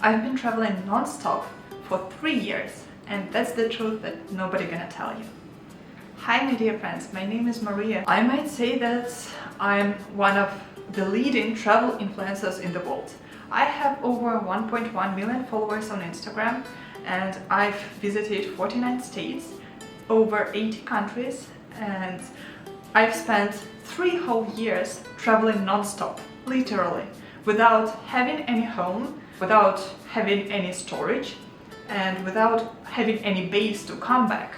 I've been traveling non-stop for 3 years, and that's the truth that nobody gonna tell you. Hi my dear friends, my name is Maria. I might say that I'm one of the leading travel influencers in the world. I have over 1.1 million followers on Instagram, and I've visited 49 states, over 80 countries, and I've spent 3 whole years traveling non-stop, literally, without having any home, without having any storage, and without having any base to come back.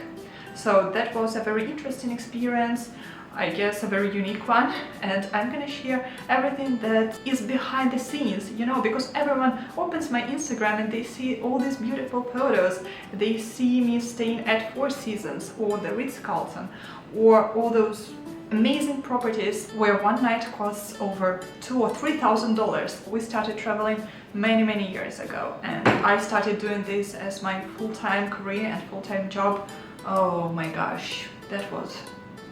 So that was a very interesting experience, I guess a very unique one, and I'm gonna share everything that is behind the scenes, you know, because everyone opens my Instagram and they see all these beautiful photos. They see me staying at Four Seasons or the Ritz-Carlton or all those amazing properties where one night costs over $2,000 or $3,000. We started traveling many years ago, and I started doing this as my full-time career and full-time job. Oh my gosh, that was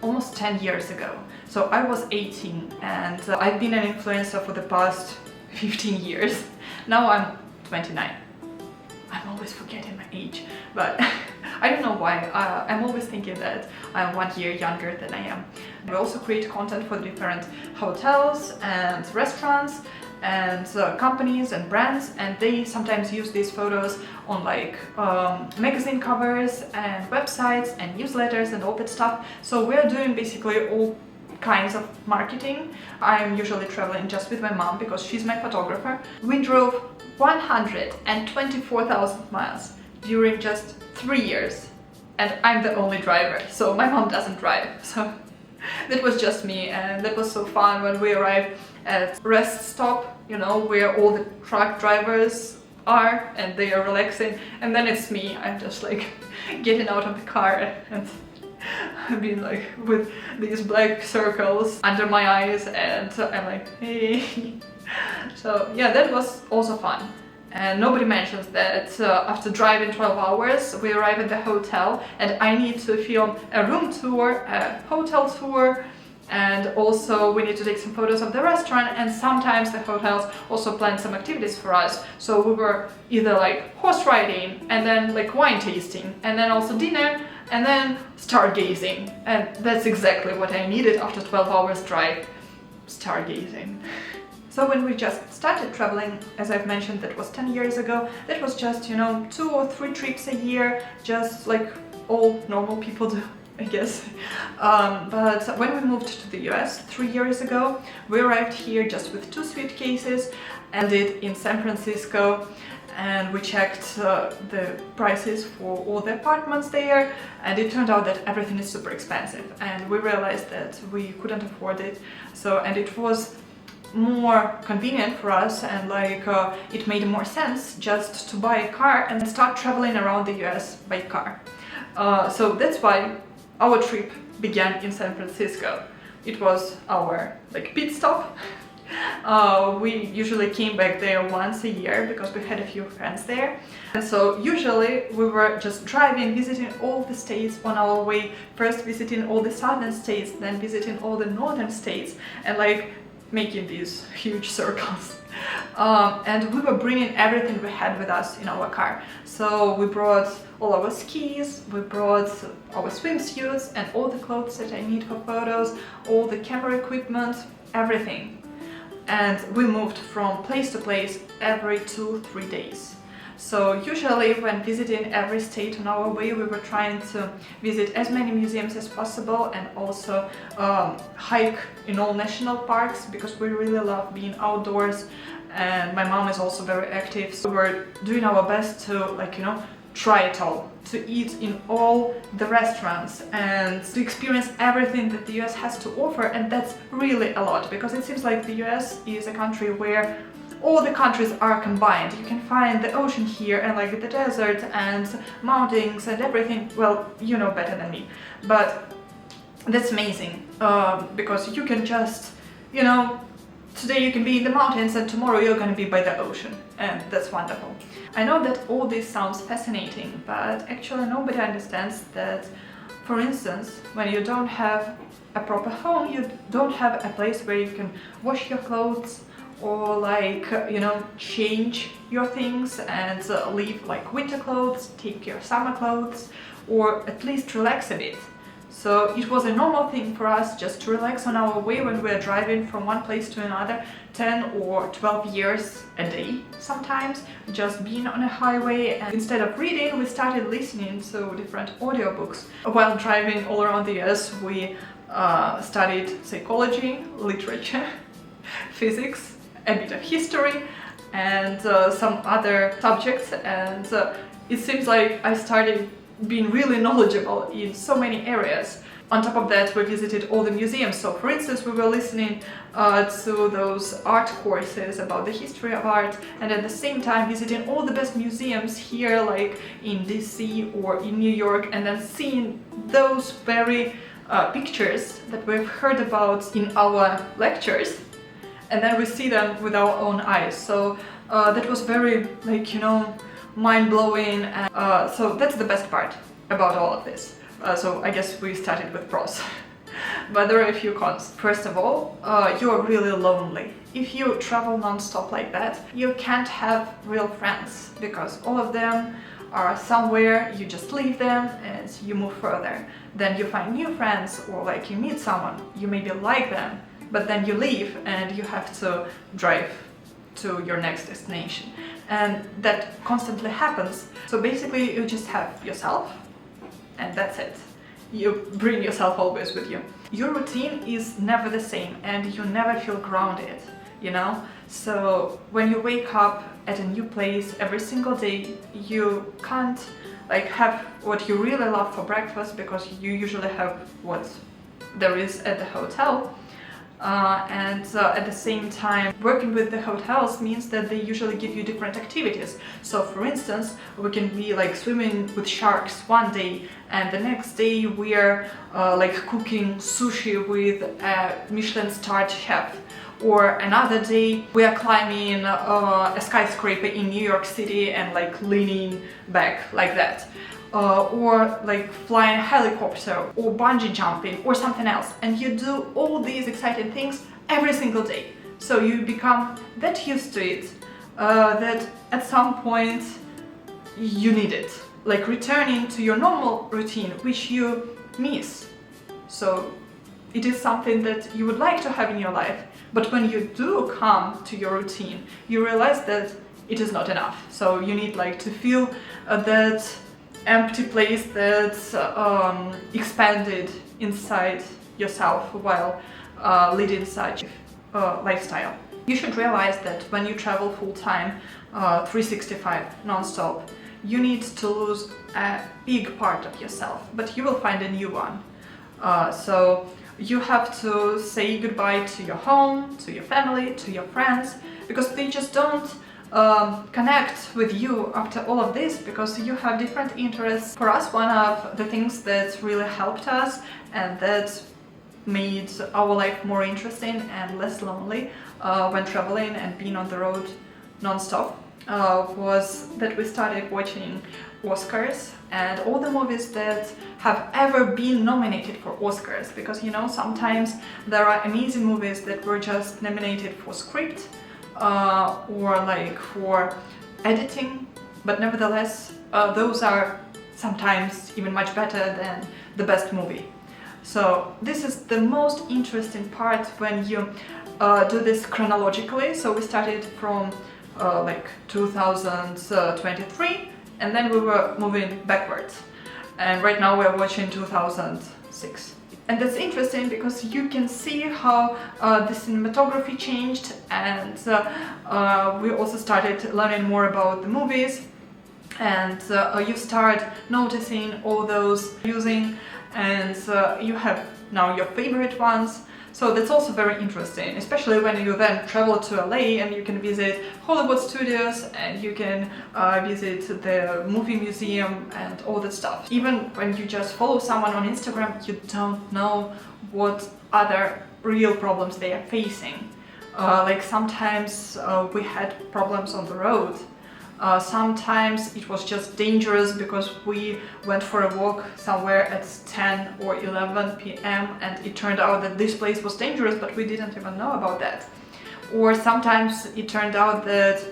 almost 10 years ago. So I was 18 and I've been an influencer for the past 15 years. Now I'm 29. I'm always forgetting my age, but I don't know why. I'm always thinking that I'm 1 year younger than I am. We also create content for different hotels and restaurants and companies and brands, and they sometimes use these photos on like magazine covers and websites and newsletters and all that stuff. So we're doing basically all kinds of marketing. I'm usually traveling just with my mom because she's my photographer. We drove 124,000 miles during just 3 years, and I'm the only driver, so my mom doesn't drive. So that was just me, and that was so fun when we arrived at rest stop, you know, where all the truck drivers are and they are relaxing, and then it's me. I'm just like getting out of the car and I've been like with these black circles under my eyes, and I'm like, hey. So yeah, that was also fun. And nobody mentions that after driving 12 hours, we arrive at the hotel and I need to film a room tour, a hotel tour, and also we need to take some photos of the restaurant, and sometimes the hotels also plan some activities for us. So we were either like horse riding and then like wine tasting and then also dinner and then stargazing. And that's exactly what I needed after 12 hours drive, stargazing. So when we just started traveling, as I've mentioned, that was 10 years ago, that was just, you know, 2 or 3 trips a year, just like all normal people do, I guess. But when we moved to the US 3 years ago, we arrived here just with 2 suitcases, ended in San Francisco, and we checked the prices for all the apartments there, and it turned out that everything is super expensive, and we realized that we couldn't afford it. So, and it was more convenient for us, and like it made more sense just to buy a car and start traveling around the US by car. So that's why our trip began in San Francisco. It was our like pit stop. We usually came back there once a year because we had a few friends there. And so usually we were just driving, visiting all the states on our way, first visiting all the southern states, then visiting all the northern states, and like making these huge circles. And we were bringing everything we had with us in our car. So we brought all our skis, we brought our swimsuits and all the clothes that I need for photos, all the camera equipment, everything. And we moved from place to place every 2-3 days. So usually when visiting every state on our way, we were trying to visit as many museums as possible, and also hike in all national parks because we really love being outdoors, and my mom is also very active. So we were doing our best to, like, you know, try it all, to eat in all the restaurants and to experience everything that the US has to offer, and that's really a lot because it seems like the US is a country where all the countries are combined. You can find the ocean here and like the desert and mountains and everything. Well, you know better than me, but that's amazing because you can just, you know, today you can be in the mountains and tomorrow you're gonna be by the ocean, and that's wonderful. I know that all this sounds fascinating, but actually nobody understands that, for instance, when you don't have a proper home, you don't have a place where you can wash your clothes or like, change your things and leave like winter clothes, take your summer clothes, or at least relax a bit. So it was a normal thing for us just to relax on our way when we're driving from one place to another, 10 or 12 years a day sometimes, just being on a highway. And instead of reading, we started listening to different audiobooks. While driving all around the US, we studied psychology, literature, physics, a bit of history, and some other subjects. And it seems like I started being really knowledgeable in so many areas. On top of that, we visited all the museums. So for instance, we were listening to those art courses about the history of art, and at the same time visiting all the best museums here, like in DC or in New York, and then seeing those very pictures that we've heard about in our lectures, and then we see them with our own eyes. So that was very, like, mind-blowing, and so that's the best part about all of this. So I guess we started with pros. But there are a few cons. First of all, you're really lonely. If you travel non-stop like that, you can't have real friends, because all of them are somewhere, you just leave them and you move further. Then you find new friends, or like you meet someone, you maybe like them, but then you leave and you have to drive to your next destination. And that constantly happens. So basically you just have yourself, and that's it. You bring yourself always with you. Your routine is never the same, and you never feel grounded, So when you wake up at a new place every single day, you can't like have what you really love for breakfast, because you usually have what there is at the hotel. And at the same time, working with the hotels means that they usually give you different activities. So for instance, we can be like swimming with sharks one day, and the next day we're like cooking sushi with a Michelin-starred chef. Or another day we are climbing a skyscraper in New York City and like leaning back like that. Or like flying a helicopter, or bungee jumping, or something else. And you do all these exciting things every single day. So you become that used to it that at some point you need it. Like returning to your normal routine, which you miss. So it is something that you would like to have in your life. But when you do come to your routine, you realize that it is not enough. So you need like to feel that empty place that's expanded inside yourself while leading such lifestyle. You should realize that when you travel full-time, 365 non-stop, you need to lose a big part of yourself, but you will find a new one. So you have to say goodbye to your home, to your family, to your friends, because they just don't connect with you after all of this, because you have different interests. For us, one of the things that really helped us and that made our life more interesting and less lonely when traveling and being on the road non-stop was that we started watching Oscars and all the movies that have ever been nominated for Oscars, because sometimes there are amazing movies that were just nominated for script or like for editing, but nevertheless those are sometimes even much better than the best movie. So this is the most interesting part when you do this chronologically. So we started from like 2023, and then we were moving backwards, and right now we're watching 2006. And that's interesting because you can see how the cinematography changed, and we also started learning more about the movies, and you start noticing all those using, and you have now your favorite ones. So that's also very interesting, especially when you then travel to LA and you can visit Hollywood studios and you can visit the movie museum and all that stuff. Even when you just follow someone on Instagram, you don't know what other real problems they are facing. Like sometimes we had problems on the road. Sometimes it was just dangerous because we went for a walk somewhere at 10 or 11 p.m. and it turned out that this place was dangerous, but we didn't even know about that. Or sometimes it turned out that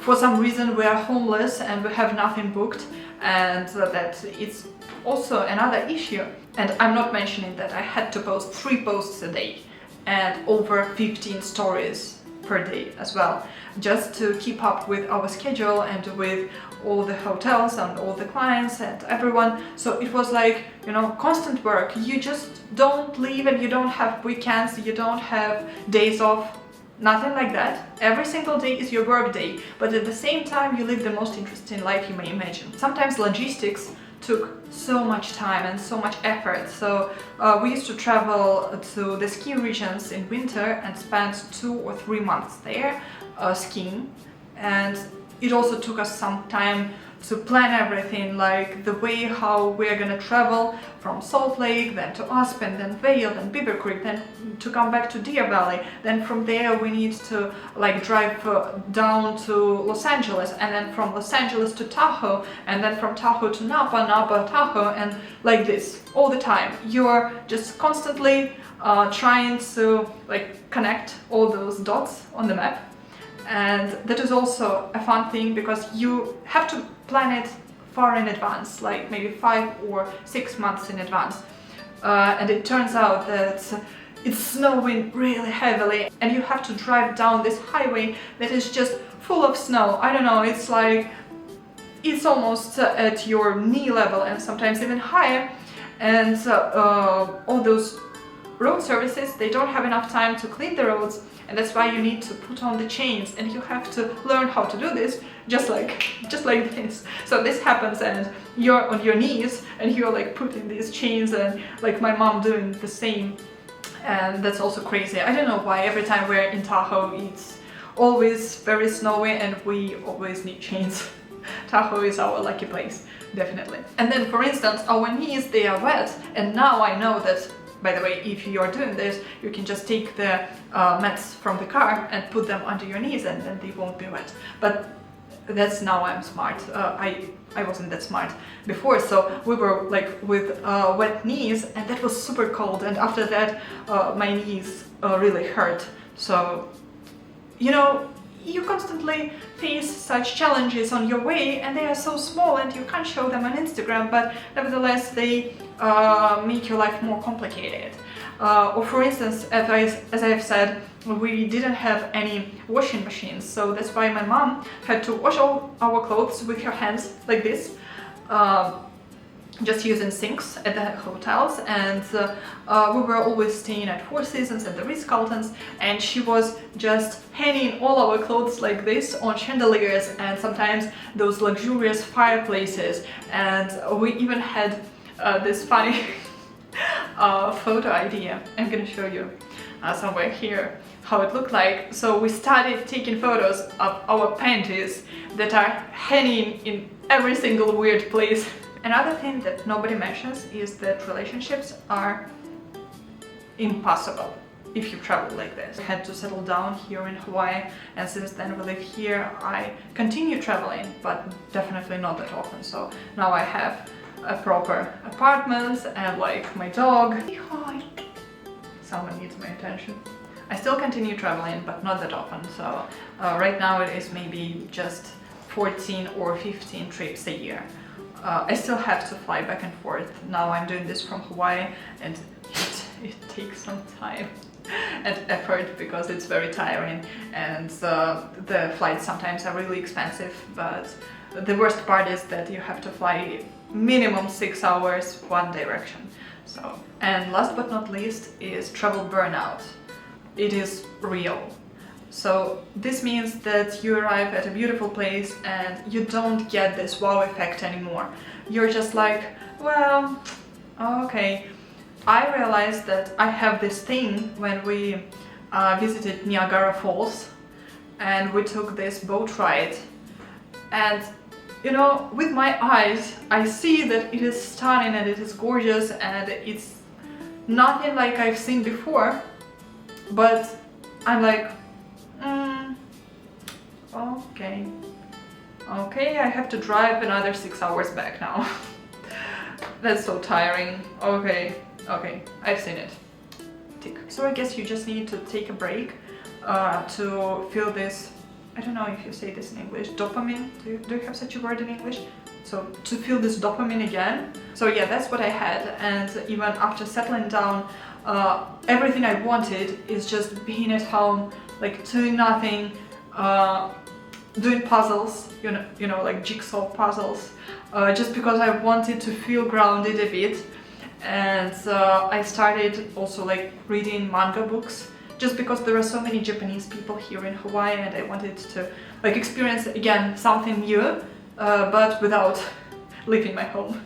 for some reason we are homeless and we have nothing booked, and that it's also another issue. And I'm not mentioning that I had to post 3 posts a day and over 15 stories per day as well, just to keep up with our schedule and with all the hotels and all the clients and everyone. So it was like, you know, constant work. You just don't leave, and you don't have weekends, you don't have days off, nothing like that. Every single day is your work day, but at the same time you live the most interesting life you may imagine. Sometimes logistics took so much time and so much effort. So we used to travel to the ski regions in winter and spend 2 or 3 months there skiing. And it also took us some time to plan everything, like the way how we're gonna travel from Salt Lake, then to Aspen, then Vail, then Beaver Creek, then to come back to Deer Valley. Then from there we need to like drive down to Los Angeles, and then from Los Angeles to Tahoe, and then from Tahoe to Napa, Napa, Tahoe, and like this all the time. You're just constantly trying to like connect all those dots on the map. And that is also a fun thing, because you have to plan it far in advance, like maybe 5 or 6 months in advance. And it turns out that it's snowing really heavily, and you have to drive down this highway that is just full of snow. I don't know, it's like, it's almost at your knee level and sometimes even higher. And all those road services, they don't have enough time to clean the roads, and that's why you need to put on the chains, and you have to learn how to do this just like this. So this happens and you're on your knees and you're like putting these chains, and like my mom doing the same, and that's also crazy. I don't know why every time we're in Tahoe it's always very snowy and we always need chains. Tahoe is our lucky place, definitely. And then for instance, our knees, they are wet, and now I know that, by the way, if you're doing this, you can just take the mats from the car and put them under your knees, and then they won't be wet. But that's now I'm smart. I wasn't that smart before, so we were like with wet knees, and that was super cold, and after that my knees really hurt. So, you know, you constantly face such challenges on your way, and they are so small and you can't show them on Instagram, but nevertheless they make your life more complicated. Or for instance, as I've said, we didn't have any washing machines, so that's why my mom had to wash all our clothes with her hands like this, just using sinks at the hotels. And we were always staying at Four Seasons and the Ritz-Carltons, and she was just hanging all our clothes like this on chandeliers, and sometimes those luxurious fireplaces. And we even had this funny photo idea. I'm gonna show you somewhere here how it looked like. So we started taking photos of our panties that are hanging in every single weird place. Another thing that nobody mentions is that relationships are impossible if you travel like this. I had to settle down here in Hawaii, and since then we live here. I continue traveling, but definitely not that often. So now I have a proper apartment and like my dog. Hi. Someone needs my attention. I still continue traveling, but not that often. So right now it is maybe just 14 or 15 trips a year. I still have to fly back and forth. Now I'm doing this from Hawaii, and it takes some time and effort because it's very tiring, and the flights sometimes are really expensive. But the worst part is that you have to fly minimum 6 hours one direction. So, and last but not least is travel burnout. It is real. So this means that you arrive at a beautiful place and you don't get this wow effect anymore. You're just like, well, okay. I realized that I have this thing when we visited Niagara Falls, and we took this boat ride, and you know, with my eyes I see that it is stunning and it is gorgeous and it's nothing like I've seen before, but I'm like, okay, I have to drive another 6 hours back now. That's so tiring. Okay, I've seen it. Tick. So I guess you just need to take a break to feel this, I don't know if you say this in English, dopamine. Do you have such a word in English? So to feel this dopamine again. So yeah, that's what I had. And even after settling down, everything I wanted is just being at home, like doing nothing, doing puzzles, you know, like jigsaw puzzles, just because I wanted to feel grounded a bit. And I started also like reading manga books, just because there are so many Japanese people here in Hawaii, and I wanted to like experience again something new, but without leaving my home,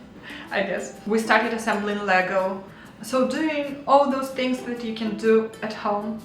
I guess. We started assembling Lego, so doing all those things that you can do at home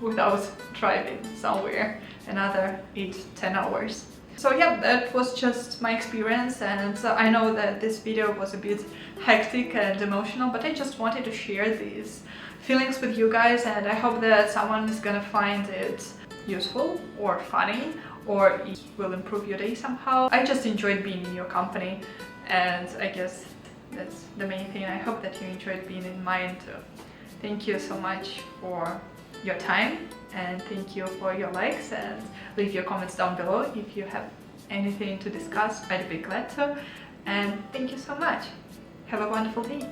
without driving somewhere another 8-10 hours. So yeah, that was just my experience, and I know that this video was a bit hectic and emotional, but I just wanted to share these feelings with you guys, and I hope that someone is gonna find it useful or funny, or it will improve your day somehow. I just enjoyed being in your company, and I guess that's the main thing. I hope that you enjoyed being in mine too. Thank you so much for your time, and thank you for your likes, and leave your comments down below if you have anything to discuss. I'd be glad to, and thank you so much. Have a wonderful day.